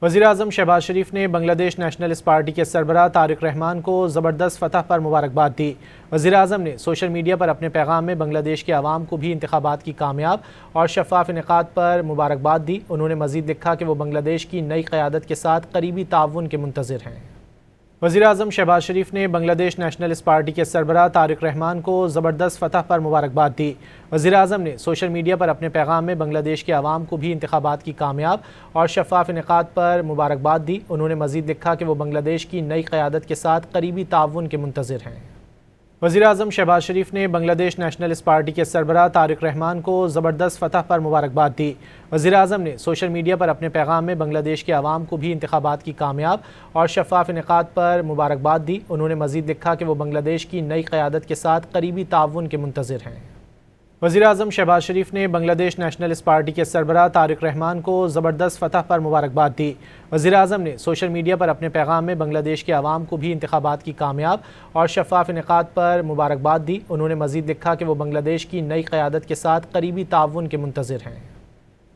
وزیراعظم شہباز شریف نے بنگلہ دیش نیشنلسٹ پارٹی کے سربراہ طارق رحمان کو زبردست فتح پر مبارکباد دی۔ وزیراعظم نے سوشل میڈیا پر اپنے پیغام میں بنگلہ دیش کے عوام کو بھی انتخابات کی کامیاب اور شفاف انعقاد پر مبارکباد دی۔ انہوں نے مزید لکھا کہ وہ بنگلہ دیش کی نئی قیادت کے ساتھ قریبی تعاون کے منتظر ہیں۔ وزیراعظم شہباز شریف نے بنگلہ دیش نیشنلسٹ پارٹی کے سربراہ طارق رحمان کو زبردست فتح پر مبارکباد دی۔ وزیراعظم نے سوشل میڈیا پر اپنے پیغام میں بنگلہ دیش کے عوام کو بھی انتخابات کی کامیاب اور شفاف انعقاد پر مبارکباد دی۔ انہوں نے مزید لکھا کہ وہ بنگلہ دیش کی نئی قیادت کے ساتھ قریبی تعاون کے منتظر ہیں۔ وزیراعظم شہباز شریف نے بنگلہ دیش نیشنلسٹ پارٹی کے سربراہ طارق رحمان کو زبردست فتح پر مبارکباد دی۔ وزیراعظم نے سوشل میڈیا پر اپنے پیغام میں بنگلہ دیش کے عوام کو بھی انتخابات کی کامیاب اور شفاف انعقاد پر مبارکباد دی۔ انہوں نے مزید لکھا کہ وہ بنگلہ دیش کی نئی قیادت کے ساتھ قریبی تعاون کے منتظر ہیں۔ وزیراعظم شہباز شریف نے بنگلہ دیش نیشنلسٹ پارٹی کے سربراہ طارق رحمان کو زبردست فتح پر مبارکباد دی۔ وزیراعظم نے سوشل میڈیا پر اپنے پیغام میں بنگلہ دیش کے عوام کو بھی انتخابات کی کامیاب اور شفاف انعقاد پر مبارکباد دی۔ انہوں نے مزید لکھا کہ وہ بنگلہ دیش کی نئی قیادت کے ساتھ قریبی تعاون کے منتظر ہیں۔